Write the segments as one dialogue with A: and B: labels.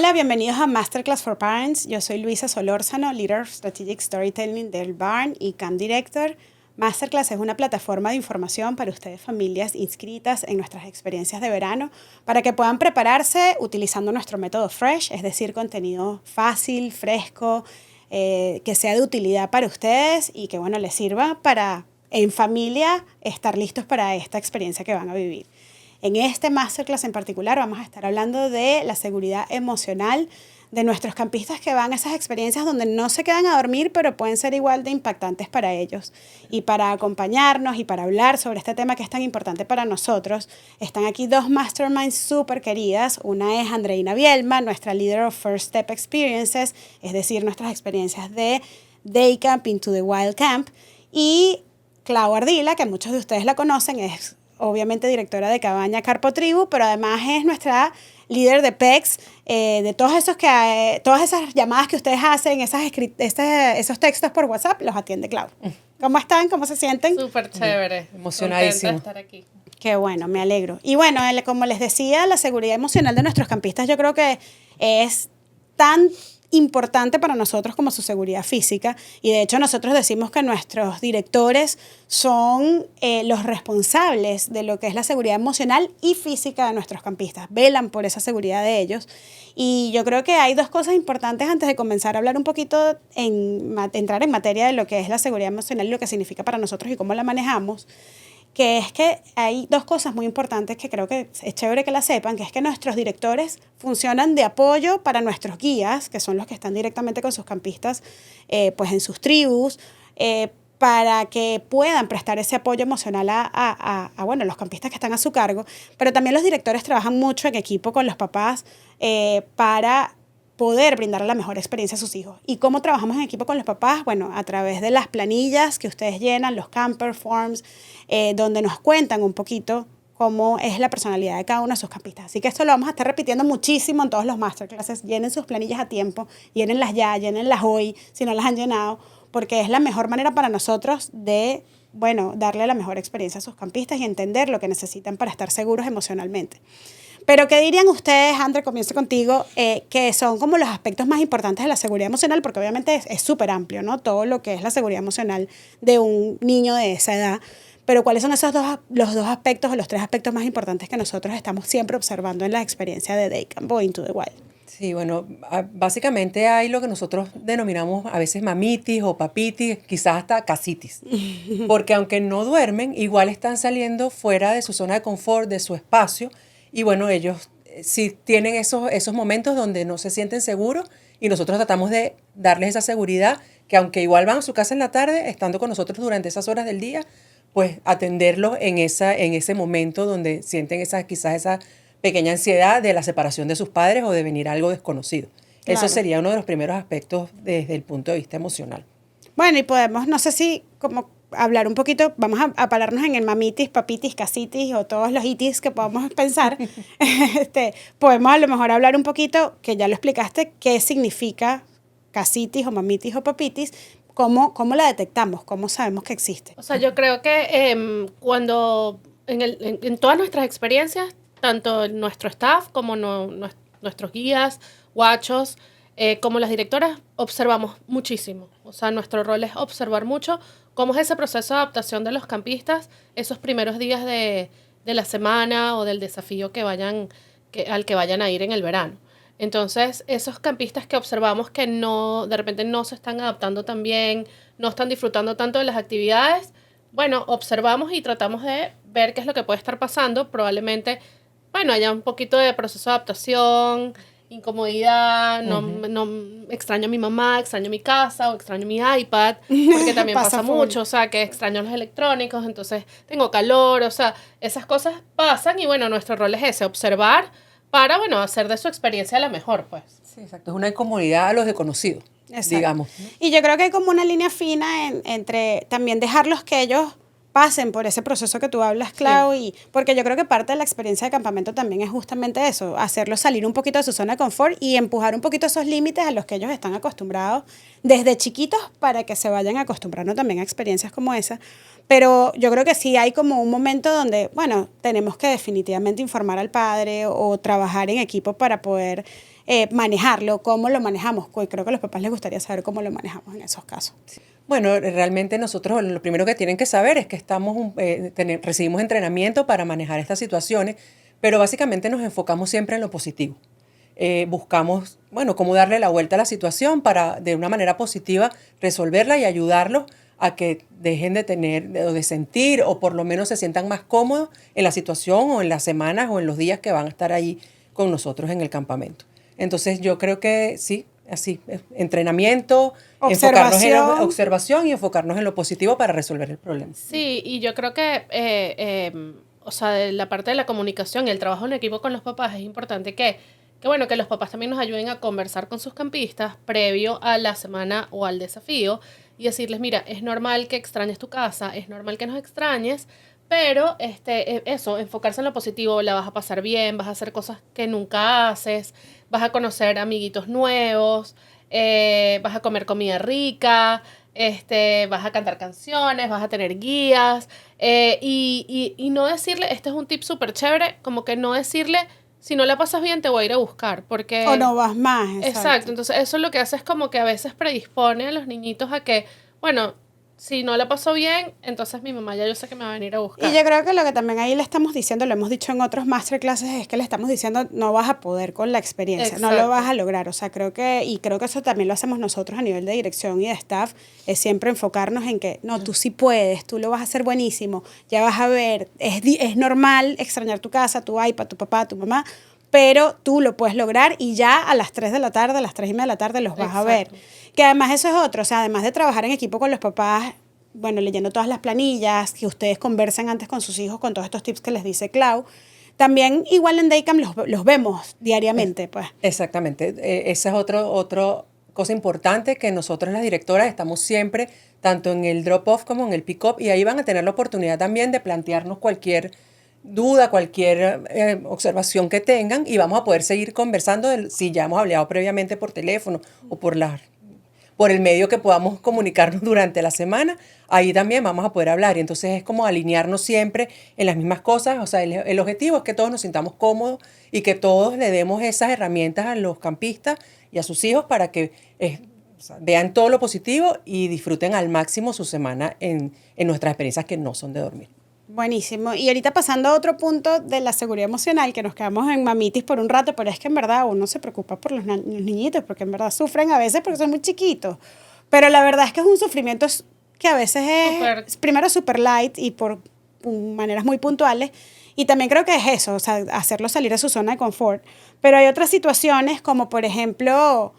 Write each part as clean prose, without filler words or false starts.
A: Hola, bienvenidos a Masterclass for Parents. Yo soy Luisa Solórzano, Leader of Strategic Storytelling del Barn y Camp Director. Masterclass es una plataforma de información para ustedes, familias inscritas en nuestras experiencias de verano, para que puedan prepararse utilizando nuestro método Fresh, es decir, contenido fácil, fresco, que sea de utilidad para ustedes y que, bueno, les sirva para, en familia, estar listos para esta experiencia que van a vivir. En este Masterclass en particular vamos a estar hablando de la seguridad emocional de nuestros campistas que van a esas experiencias donde no se quedan a dormir, pero pueden ser igual de impactantes para ellos. Y para acompañarnos y para hablar sobre este tema que es tan importante para nosotros, están aquí dos masterminds súper queridas. Una es Andreina Bielma, nuestra Leader of First Step Experiences, es decir, nuestras experiencias de Day Camp into the Wild Camp. Y Clau Ardila, que muchos de ustedes la conocen, es obviamente directora de Cabaña Carpo Tribu, pero además es nuestra líder de PEX, de todas esas llamadas que ustedes hacen, esos textos por WhatsApp, los atiende Clau. ¿Cómo están? ¿Cómo se sienten?
B: Súper chévere.
C: Emocionadísimo.
B: Contenta de estar aquí.
A: Qué bueno, me alegro. Y bueno, como les decía, la seguridad emocional de nuestros campistas yo creo que es tan importante para nosotros como su seguridad física, y de hecho nosotros decimos que nuestros directores son los responsables de lo que es la seguridad emocional y física de nuestros campistas, velan por esa seguridad de ellos. Y yo creo que hay dos cosas importantes antes de comenzar a hablar un poquito, entrar en materia de lo que es la seguridad emocional y lo que significa para nosotros y cómo la manejamos, que es que hay dos cosas muy importantes que creo que es chévere que la sepan, que es que nuestros directores funcionan de apoyo para nuestros guías, que son los que están directamente con sus campistas, pues en sus tribus, para que puedan prestar ese apoyo emocional bueno, los campistas que están a su cargo, pero también los directores trabajan mucho en equipo con los papás para poder brindar la mejor experiencia a sus hijos. ¿Y cómo trabajamos en equipo con los papás? Bueno, a través de las planillas que ustedes llenan, los camper forms, donde nos cuentan un poquito cómo es la personalidad de cada uno de sus campistas. Así que esto lo vamos a estar repitiendo muchísimo en todos los masterclasses. Llenen sus planillas a tiempo, llénenlas ya, llénenlas hoy, si no las han llenado, porque es la mejor manera para nosotros de, bueno, darle la mejor experiencia a sus campistas y entender lo que necesitan para estar seguros emocionalmente. Pero, ¿qué dirían ustedes, André, comienzo contigo, que son como los aspectos más importantes de la seguridad emocional? Porque obviamente es súper amplio, ¿no? Todo lo que es la seguridad emocional de un niño de esa edad. Pero, ¿cuáles son los dos aspectos o los tres aspectos más importantes que nosotros estamos siempre observando en la experiencia de Day Camp o Into the Wild?
C: Sí, bueno, básicamente hay lo que nosotros denominamos a veces mamitis o papitis, quizás hasta casitis. Porque aunque no duermen, igual están saliendo fuera de su zona de confort, de su espacio. Y bueno, ellos sí tienen esos momentos donde no se sienten seguros y nosotros tratamos de darles esa seguridad que aunque igual van a su casa en la tarde, estando con nosotros durante esas horas del día, pues atenderlos en ese momento donde sienten quizás esa pequeña ansiedad de la separación de sus padres o de venir algo desconocido.
A: Claro.
C: Eso sería uno de los primeros aspectos desde el punto de vista emocional.
A: Bueno, y podemos, no sé si como hablar un poquito, vamos a pararnos en el mamitis, papitis, casitis o todos los itis que podamos pensar. Podemos a lo mejor hablar un poquito, que ya lo explicaste, qué significa casitis o mamitis o papitis, cómo la detectamos, cómo sabemos que existe.
B: O sea, yo creo que cuando en todas nuestras experiencias, tanto nuestro staff como nuestros guías, guachos, como las directoras, observamos muchísimo. O sea, nuestro rol es observar mucho cómo es ese proceso de adaptación de los campistas esos primeros días de la semana o del desafío al que vayan a ir en el verano. Entonces, esos campistas que observamos que de repente no se están adaptando tan bien, no están disfrutando tanto de las actividades, bueno, observamos y tratamos de ver qué es lo que puede estar pasando. Probablemente, bueno, haya un poquito de proceso de adaptación, incomodidad, no extraño a mi mamá, extraño mi casa o extraño mi iPad, porque también pasa mucho, o sea, que extraño los electrónicos, entonces tengo calor, o sea, esas cosas pasan y bueno, nuestro rol es ese, observar para, bueno, hacer de su experiencia la mejor, pues.
C: Sí, exacto. Es una incomodidad a los desconocidos, digamos.
A: Y yo creo que hay como una línea fina entre también dejarlos que ellos pasen por ese proceso que tú hablas, Clau, sí. Porque yo creo que parte de la experiencia de campamento también es justamente eso, hacerlos salir un poquito de su zona de confort y empujar un poquito esos límites a los que ellos están acostumbrados desde chiquitos para que se vayan acostumbrando también a experiencias como esa. Pero yo creo que sí hay como un momento donde, bueno, tenemos que definitivamente informar al padre o trabajar en equipo para poder manejarlo, cómo lo manejamos. Creo que a los papás les gustaría saber cómo lo manejamos en esos casos.
C: Bueno, realmente nosotros lo primero que tienen que saber es que recibimos entrenamiento para manejar estas situaciones, pero básicamente nos enfocamos siempre en lo positivo. Buscamos, bueno, cómo darle la vuelta a la situación para de una manera positiva resolverla y ayudarlos a que dejen de tener o de sentir o por lo menos se sientan más cómodos en la situación o en las semanas o en los días que van a estar ahí con nosotros en el campamento. Entonces yo creo que sí, así, entrenamiento, enfocarnos en la observación y enfocarnos en lo positivo para resolver el problema.
B: Sí, y yo creo que, o sea, de la parte de la comunicación y el trabajo en equipo con los papás es importante que bueno, que los papás también nos ayuden a conversar con sus campistas previo a la semana o al desafío y decirles, mira, es normal que extrañes tu casa, es normal que nos extrañes, pero eso, enfocarse en lo positivo, la vas a pasar bien, vas a hacer cosas que nunca haces, vas a conocer amiguitos nuevos, vas a comer comida rica, vas a cantar canciones, vas a tener guías, y no decirle, este es un tip súper chévere, como que no decirle, si no la pasas bien te voy a ir a buscar, porque...
A: O no vas más.
B: Exacto, entonces eso lo que hace es como que a veces predispone a los niñitos a que, bueno, si no la paso bien, entonces mi mamá ya yo sé que me va a venir a buscar.
A: Y yo creo que lo que también ahí le estamos diciendo, lo hemos dicho en otros masterclasses, es que le estamos diciendo no vas a poder con la experiencia,
B: Exacto.
A: no lo vas a lograr. O sea, creo que eso también lo hacemos nosotros a nivel de dirección y de staff, es siempre enfocarnos en que no, tú sí puedes, tú lo vas a hacer buenísimo, ya vas a ver, es normal extrañar tu casa, tu iPad, tu papá, tu mamá, pero tú lo puedes lograr y ya a las 3 de la tarde, a las 3:30 de la tarde los vas a ver. Que además eso es otro, o sea, además de trabajar en equipo con los papás, bueno, leyendo todas las planillas, que ustedes conversen antes con sus hijos con todos estos tips que les dice Clau, también igual en Daycamp los vemos diariamente, pues.
C: Exactamente, esa es otra cosa importante que nosotros las directoras estamos siempre, tanto en el drop-off como en el pick-up, y ahí van a tener la oportunidad también de plantearnos cualquier duda, cualquier observación que tengan y vamos a poder seguir conversando si ya hemos hablado previamente por teléfono o por el medio que podamos comunicarnos durante la semana, ahí también vamos a poder hablar y entonces es como alinearnos siempre en las mismas cosas, o sea, el objetivo es que todos nos sintamos cómodos y que todos le demos esas herramientas a los campistas y a sus hijos para que o sea, vean todo lo positivo y disfruten al máximo su semana en nuestras experiencias que no son de dormir.
A: Buenísimo. Y ahorita pasando a otro punto de la seguridad emocional, que nos quedamos en mamitis por un rato, pero es que en verdad uno se preocupa por los niñitos, porque en verdad sufren a veces porque son muy chiquitos. Pero la verdad es que es un sufrimiento que a veces es primero super light y por maneras muy puntuales. Y también creo que es eso, o sea, hacerlo salir de su zona de confort. Pero hay otras situaciones como, por ejemplo,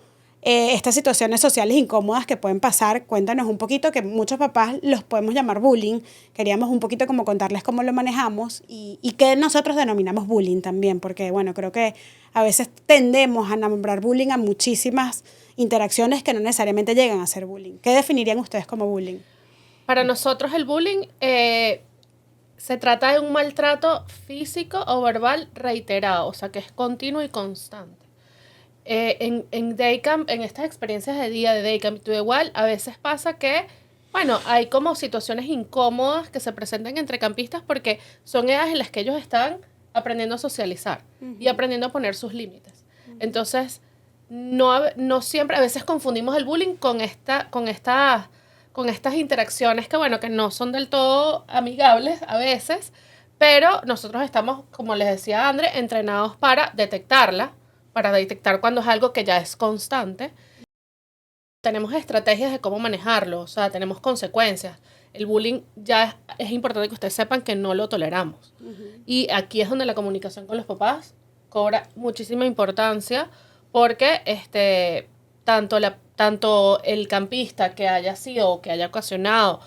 A: estas situaciones sociales incómodas que pueden pasar. Cuéntanos un poquito, que muchos papás los podemos llamar bullying. Queríamos un poquito como contarles cómo lo manejamos y qué nosotros denominamos bullying también, porque bueno, creo que a veces tendemos a nombrar bullying a muchísimas interacciones que no necesariamente llegan a ser bullying. ¿Qué definirían ustedes como bullying?
B: Para nosotros el bullying se trata de un maltrato físico o verbal reiterado, o sea que es continuo y constante. En Daycamp, en estas experiencias de día de Daycamp, tú igual, a veces pasa que, bueno, hay como situaciones incómodas que se presentan entre campistas porque son edades en las que ellos están aprendiendo a socializar y aprendiendo a poner sus límites. Entonces, no siempre, a veces confundimos el bullying con estas interacciones que, bueno, que no son del todo amigables a veces, pero nosotros estamos, como les decía André, entrenados para detectarla, para detectar cuando es algo que ya es constante. Tenemos estrategias de cómo manejarlo, o sea, tenemos consecuencias. El bullying ya es importante que ustedes sepan que no lo toleramos. Y aquí es donde la comunicación con los papás cobra muchísima importancia porque tanto el campista que haya sido o que haya ocasionado,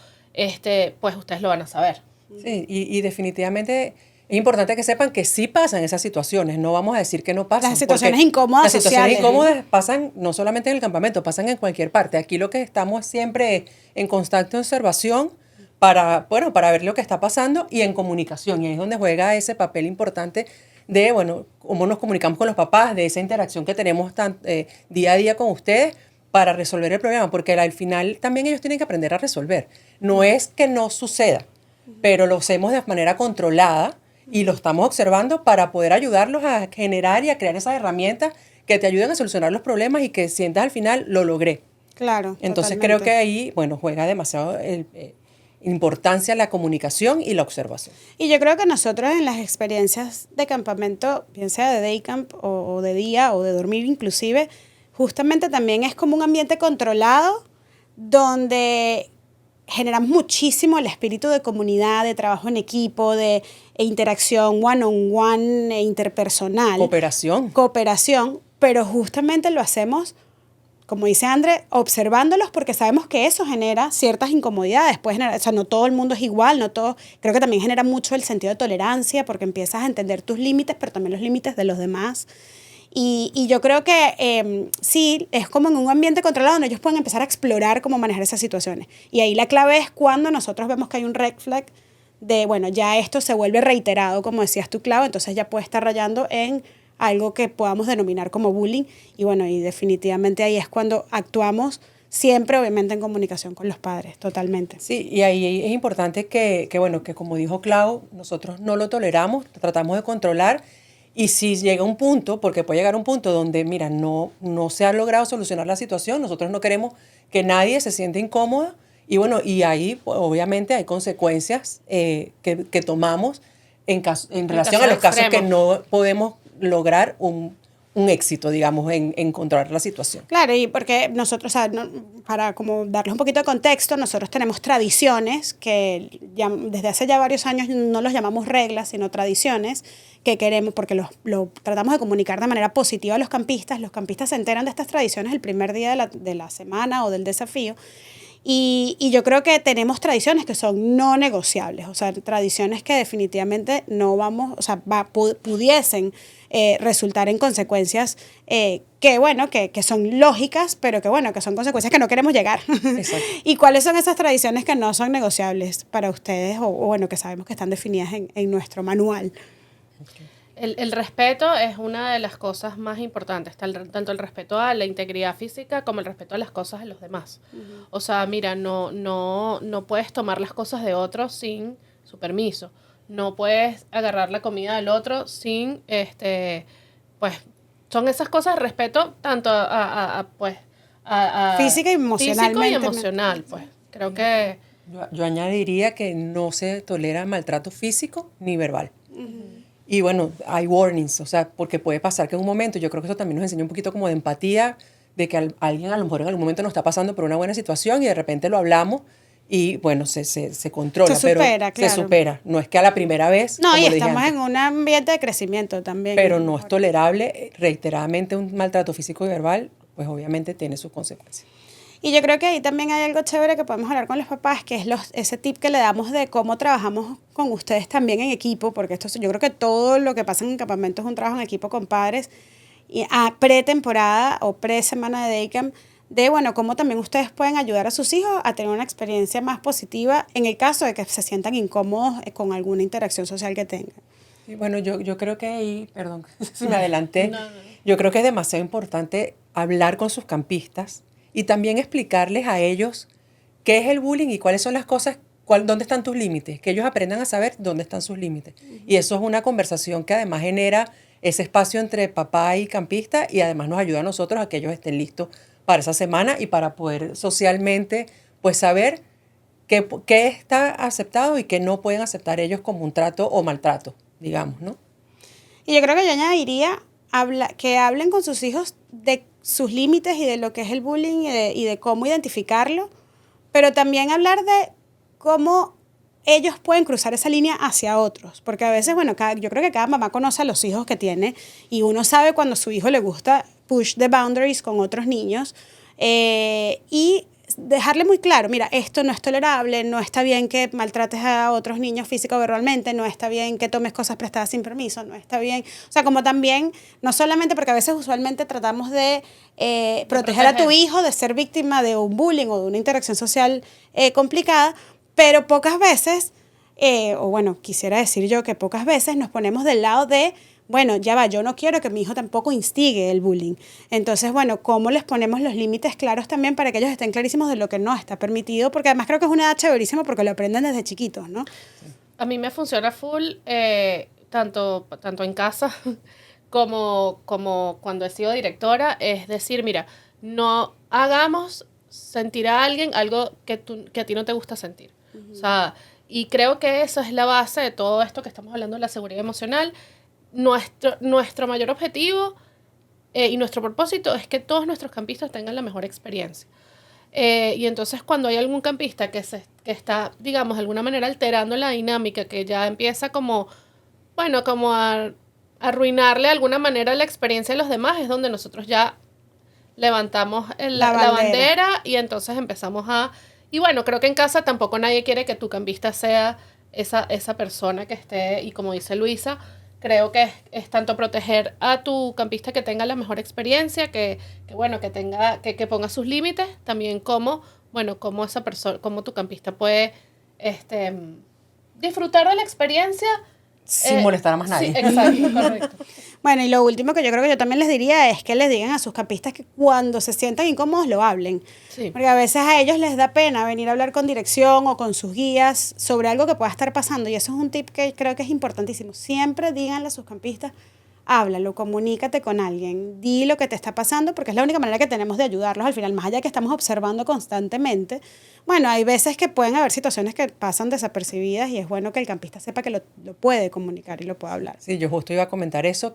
B: pues ustedes lo van a saber.
C: Sí, y definitivamente es importante que sepan que sí pasan esas situaciones, no vamos a decir que no pasan.
A: Las situaciones incómodas
C: las situaciones
A: sociales,
C: incómodas pasan no solamente en el campamento, pasan en cualquier parte. Aquí lo que estamos siempre en constante observación para ver lo que está pasando y en comunicación. Y ahí es donde juega ese papel importante de, cómo nos comunicamos con los papás, de esa interacción que tenemos día a día con ustedes para resolver el problema, porque al final también ellos tienen que aprender a resolver. No es que no suceda, pero lo hacemos de manera controlada y lo estamos observando para poder ayudarlos a generar y a crear esas herramientas que te ayuden a solucionar los problemas y que sientas al final, lo logré.
A: Claro.
C: Entonces
A: totalmente.
C: creo que ahí, bueno, juega demasiado importancia la comunicación y la observación.
A: Y yo creo que nosotros en las experiencias de campamento, bien sea de day camp o de día o de dormir inclusive, justamente también es como un ambiente controlado donde generamos muchísimo el espíritu de comunidad, de trabajo en equipo, de interacción one-on-one, interpersonal. Cooperación, pero justamente lo hacemos, como dice André, observándolos porque sabemos que eso genera ciertas incomodidades. Puede generar, o sea, no todo el mundo es igual, no todo. Creo que también genera mucho el sentido de tolerancia porque empiezas a entender tus límites, pero también los límites de los demás. Y yo creo que sí, es como en un ambiente controlado donde ellos pueden empezar a explorar cómo manejar esas situaciones. Y ahí la clave es cuando nosotros vemos que hay un red flag de, bueno, ya esto se vuelve reiterado, como decías tú, Clau, entonces ya puede estar rayando en algo que podamos denominar como bullying. Y bueno, y definitivamente ahí es cuando actuamos siempre, obviamente, en comunicación con los padres, totalmente.
C: Sí, y ahí es importante bueno, que como dijo Clau, nosotros no lo toleramos, tratamos de controlar. Y si llega un punto, porque puede llegar un punto donde, mira, no se ha logrado solucionar la situación, nosotros no queremos que nadie se sienta incómodo. Y bueno, y ahí obviamente hay consecuencias que tomamos en relación a los casos que no podemos lograr un éxito, digamos, en controlar la situación.
A: Claro, y porque nosotros, o sea, para como darles un poquito de contexto, nosotros tenemos tradiciones que ya, desde hace ya varios años no los llamamos reglas, sino tradiciones que queremos, porque lo tratamos de comunicar de manera positiva a los campistas se enteran de estas tradiciones el primer día de la semana o del desafío. Y yo creo que tenemos tradiciones que son no negociables, o sea, tradiciones que definitivamente no vamos, o sea, pudiesen resultar en consecuencias que, bueno, que son lógicas, pero que, bueno, que son consecuencias que no queremos llegar.
C: Exacto.
A: ¿Y cuáles son esas tradiciones que no son negociables para ustedes o bueno, que sabemos que están definidas en nuestro manual?
C: Okay.
B: El respeto es una de las cosas más importantes, tanto el respeto a la integridad física como el respeto a las cosas de los demás. Uh-huh. O sea, mira, no puedes tomar las cosas de otros sin su permiso. No puedes agarrar la comida del otro sin, pues, son esas cosas de respeto tanto a
A: física y emocionalmente.
B: Físico y emocional, pues. Creo que...
C: Yo añadiría que no se tolera maltrato físico ni verbal. Uh-huh. Y bueno, hay warnings, o sea, porque puede pasar que en un momento, yo creo que eso también nos enseña un poquito como de empatía, de que alguien a lo mejor en algún momento nos está pasando por una buena situación y de repente lo hablamos y bueno, se controla,
A: se supera,
C: pero
A: claro.
C: Se supera. No es que a la primera vez...
A: No, y estamos en un ambiente de crecimiento también.
C: Pero no es tolerable reiteradamente un maltrato físico y verbal, pues obviamente tiene sus consecuencias.
A: Y yo creo que ahí también hay algo chévere que podemos hablar con los papás, que es ese tip que le damos de cómo trabajamos con ustedes también en equipo, porque yo creo que todo lo que pasa en el campamento es un trabajo en equipo con padres, y a pretemporada o pre-semana de Daycamp, de, bueno, cómo también ustedes pueden ayudar a sus hijos a tener una experiencia más positiva en el caso de que se sientan incómodos con alguna interacción social que tengan.
C: Y bueno, yo creo que ahí, perdón, me adelanté, no. Yo creo que es demasiado importante hablar con sus campistas y también explicarles a ellos qué es el bullying y cuáles son las cosas, dónde están tus límites, que ellos aprendan a saber dónde están sus límites. Uh-huh. Y eso es una conversación que además genera ese espacio entre papá y campista y además nos ayuda a nosotros a que ellos estén listos para esa semana y para poder socialmente pues saber qué está aceptado y qué no pueden aceptar ellos como un trato o maltrato, digamos, ¿no?
A: Y yo creo que yo añadiría que hablen con sus hijos de sus límites y de lo que es el bullying y de cómo identificarlo, pero también hablar de cómo ellos pueden cruzar esa línea hacia otros, porque a veces, bueno, yo creo que cada mamá conoce a los hijos que tiene y uno sabe cuando a su hijo le gusta push the boundaries con otros niños y dejarle muy claro, mira, esto no es tolerable, no está bien que maltrates a otros niños físico o verbalmente, no está bien que tomes cosas prestadas sin permiso, no está bien, o sea, como también, no solamente porque a veces usualmente tratamos de proteger a tu hijo de ser víctima de un bullying o de una interacción social complicada, pero pocas veces, o bueno, quisiera decir yo que pocas veces nos ponemos del lado de, bueno, ya va, yo no quiero que mi hijo tampoco instigue el bullying. Entonces, bueno, ¿cómo les ponemos los límites claros también para que ellos estén clarísimos de lo que no está permitido? Porque además creo que es una edad chéverísima porque lo aprenden desde chiquitos, ¿no?
B: A mí me funciona full, tanto en casa como cuando he sido directora, es decir, mira, no hagamos sentir a alguien algo que a ti no te gusta sentir. O sea, y creo que esa es la base de todo esto que estamos hablando de la seguridad emocional. Nuestro mayor objetivo y nuestro propósito es que todos nuestros campistas tengan la mejor experiencia. Y entonces cuando hay algún campista que está, digamos, de alguna manera alterando la dinámica, que ya empieza como, bueno, como a arruinarle de alguna manera la experiencia de los demás, es donde nosotros ya levantamos la bandera y entonces empezamos a... Y bueno, creo que en casa tampoco nadie quiere que tu campista sea esa persona que esté, y como dice Luisa, creo que es tanto proteger a tu campista que tenga la mejor experiencia, que bueno, que ponga sus límites, también como, bueno, como esa persona, como tu campista puede disfrutar de la experiencia
C: sin molestar a más nadie.
B: Sí, exacto, correcto.
A: Bueno, y lo último que yo creo que yo también les diría es que les digan a sus campistas que cuando se sientan incómodos lo hablen.
B: Sí.
A: Porque a veces a ellos les da pena venir a hablar con dirección o con sus guías sobre algo que pueda estar pasando. Y eso es un tip que creo que es importantísimo. Siempre díganle a sus campistas, háblalo, comunícate con alguien, di lo que te está pasando, porque es la única manera que tenemos de ayudarlos al final, más allá de que estamos observando constantemente. Bueno, hay veces que pueden haber situaciones que pasan desapercibidas y es bueno que el campista sepa que lo puede comunicar y lo puede hablar.
C: Sí, yo justo iba a comentar eso,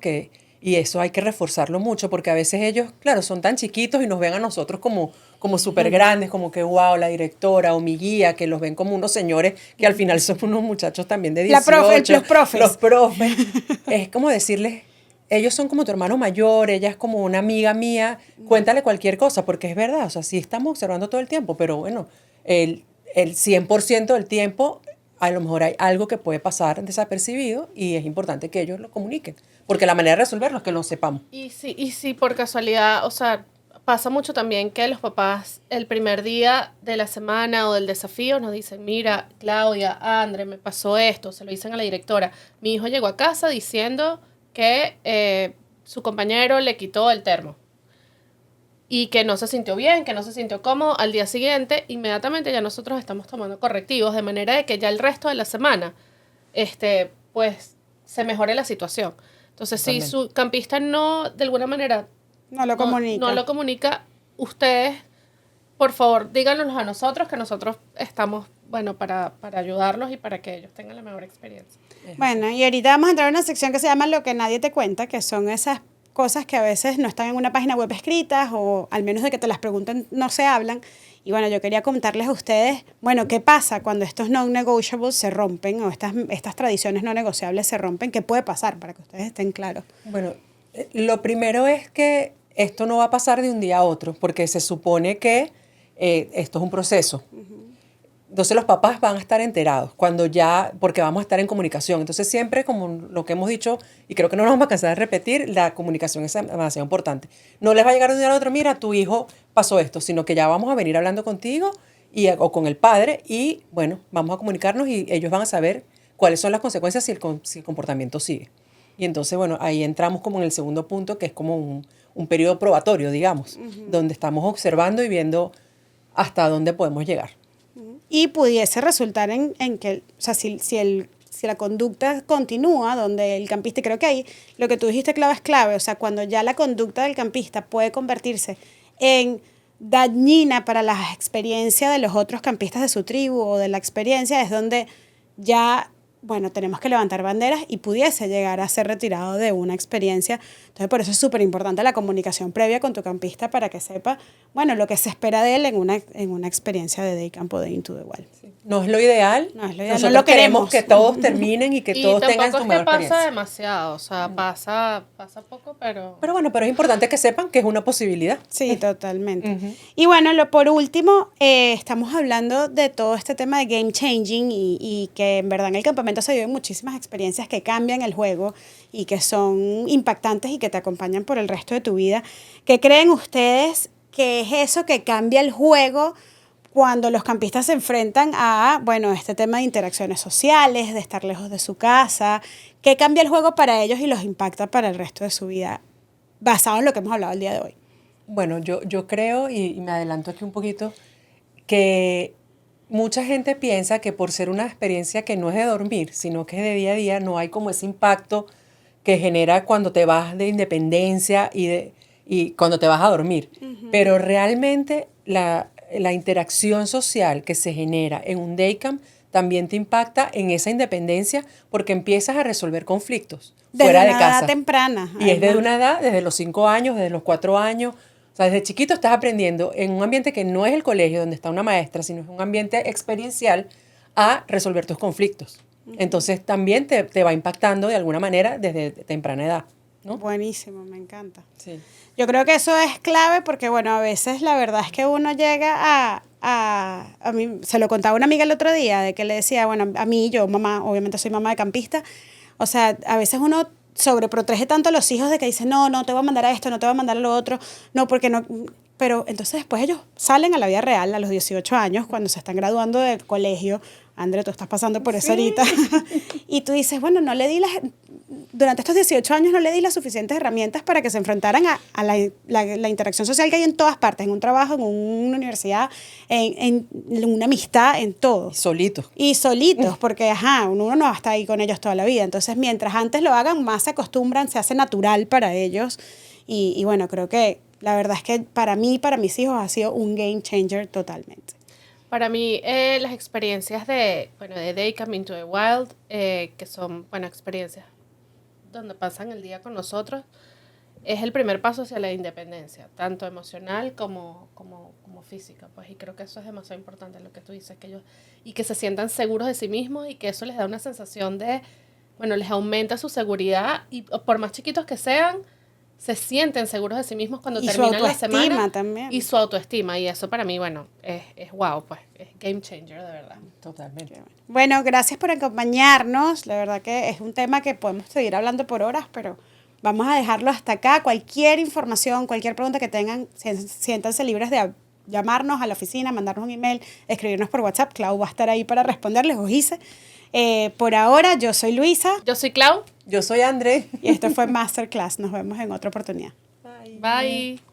C: y eso hay que reforzarlo mucho, porque a veces ellos, claro, son tan chiquitos y nos ven a nosotros como súper grandes, como que wow, la directora o mi guía, que los ven como unos señores que al final son unos muchachos también de 18.
A: Los profes.
C: Los profes. Es como decirles, ellos son como tu hermano mayor, ella es como una amiga mía, cuéntale cualquier cosa, porque es verdad, o sea, sí estamos observando todo el tiempo, pero bueno, el 100% del tiempo a lo mejor hay algo que puede pasar desapercibido y es importante que ellos lo comuniquen, porque la manera de resolverlo es que lo sepamos.
B: Y sí, por casualidad, o sea, pasa mucho también que los papás el primer día de la semana o del desafío nos dicen, mira, Claudia, André, me pasó esto, se lo dicen a la directora. Mi hijo llegó a casa diciendo que su compañero le quitó el termo y que no se sintió bien, que no se sintió cómodo. Al día siguiente, inmediatamente ya nosotros estamos tomando correctivos de manera de que ya el resto de la semana, pues, se mejore la situación. Entonces, totalmente. Si su campista no, de alguna manera,
A: no lo
B: comunica, ustedes, por favor, díganos a nosotros que nosotros estamos, bueno, para ayudarlos y para que ellos tengan la mejor experiencia.
A: Bueno, y ahorita vamos a entrar en una sección que se llama Lo que nadie te cuenta, que son esas cosas que a veces no están en una página web escritas o al menos de que te las pregunten no se hablan. Y bueno, yo quería contarles a ustedes, bueno, ¿qué pasa cuando estos non-negotiables se rompen o estas tradiciones no negociables se rompen? ¿Qué puede pasar para que ustedes estén claros?
C: Bueno, lo primero es que esto no va a pasar de un día a otro, porque se supone que esto es un proceso. Entonces los papás van a estar enterados porque vamos a estar en comunicación. Entonces siempre, como lo que hemos dicho, y creo que no nos vamos a cansar de repetir, la comunicación es demasiado importante. No les va a llegar de un día al otro, mira, tu hijo pasó esto, sino que ya vamos a venir hablando contigo o con el padre y, bueno, vamos a comunicarnos y ellos van a saber cuáles son las consecuencias si el comportamiento sigue. Y entonces, bueno, ahí entramos como en el segundo punto, que es como un periodo probatorio, digamos, donde estamos observando y viendo hasta dónde podemos llegar.
A: Y pudiese resultar en que, o sea, si la conducta continúa, donde el campista, creo que ahí lo que tú dijiste, Clau, es clave, o sea, cuando ya la conducta del campista puede convertirse en dañina para la experiencia de los otros campistas de su tribu o de la experiencia, es donde ya, bueno, tenemos que levantar banderas y pudiese llegar a ser retirado de una experiencia. Entonces, por eso es súper importante la comunicación previa con tu campista para que sepa, bueno, lo que se espera de él en una experiencia de day camp o de Into the Wild.
C: Sí. No es lo ideal. Nosotros no lo queremos que todos terminen y que todos tengan su mejor experiencia.
B: Y tampoco es que pasa demasiado, o sea, pasa poco, pero...
C: Pero bueno, pero es importante que sepan que es una posibilidad.
A: Sí, totalmente. Y bueno, por último, estamos hablando de todo este tema de game changing y que en verdad en el campamento se viven muchísimas experiencias que cambian el juego y que son impactantes y que te acompañan por el resto de tu vida. ¿Qué creen ustedes que es eso que cambia el juego cuando los campistas se enfrentan a, bueno, este tema de interacciones sociales, de estar lejos de su casa? ¿Qué cambia el juego para ellos y los impacta para el resto de su vida, basado en lo que hemos hablado el día de hoy?
C: Bueno, yo creo, y me adelanto aquí un poquito, que mucha gente piensa que por ser una experiencia que no es de dormir, sino que es de día a día, no hay como ese impacto que genera cuando te vas de independencia y cuando te vas a dormir. Pero realmente la interacción social que se genera en un daycamp también te impacta en esa independencia porque empiezas a resolver conflictos fuera de casa.
A: Desde una edad temprana.
C: Y es desde
A: además.
C: una edad, desde los 5 años, desde los 4 años. O sea, desde chiquito estás aprendiendo en un ambiente que no es el colegio donde está una maestra, sino es un ambiente experiencial a resolver tus conflictos. Entonces también te va impactando de alguna manera desde temprana edad, ¿no?
A: Buenísimo, me encanta.
C: Sí.
A: Yo creo que eso es clave porque, bueno, a veces la verdad es que uno llega a mí, se lo contaba una amiga el otro día, de que le decía, bueno, a mí, yo mamá, obviamente soy mamá de campista, o sea, a veces uno sobreprotege tanto a los hijos de que dice, no, no te voy a mandar a esto, no te voy a mandar a lo otro, no, porque no, pero entonces después ellos salen a la vida real a los 18 años, cuando se están graduando del colegio. André, tú estás pasando por eso ahorita, y tú dices, bueno, durante estos 18 años no le di las suficientes herramientas para que se enfrentaran a la interacción social que hay en todas partes, en un trabajo, en una universidad, en una amistad, en todo.
C: Y
A: solitos, porque uno no va a estar ahí con ellos toda la vida. Entonces, mientras antes lo hagan, más se acostumbran, se hace natural para ellos. Y bueno, creo que la verdad es que para mí, para mis hijos, ha sido un game changer totalmente.
B: Para mí, las experiencias de Daycamp Into the Wild, que son, experiencias donde pasan el día con nosotros, es el primer paso hacia la independencia, tanto emocional como física, pues, y creo que eso es demasiado importante, lo que tú dices, y que se sientan seguros de sí mismos y que eso les da una sensación les aumenta su seguridad y por más chiquitos que sean, se sienten seguros de sí mismos cuando terminan la semana.
A: También.
B: Y su autoestima. Y eso para mí, es wow, pues, es game changer, de verdad.
C: totalmente.
A: Bueno, gracias por acompañarnos. La verdad que es un tema que podemos seguir hablando por horas, pero vamos a dejarlo hasta acá. Cualquier información, cualquier pregunta que tengan, siéntanse libres de llamarnos a la oficina, mandarnos un email, escribirnos por WhatsApp. Clau va a estar ahí para responderles, o Gise. Por ahora, yo soy Luisa.
B: Yo soy Clau.
C: Yo soy André.
A: Y esto fue Masterclass. Nos vemos en otra oportunidad.
B: Bye.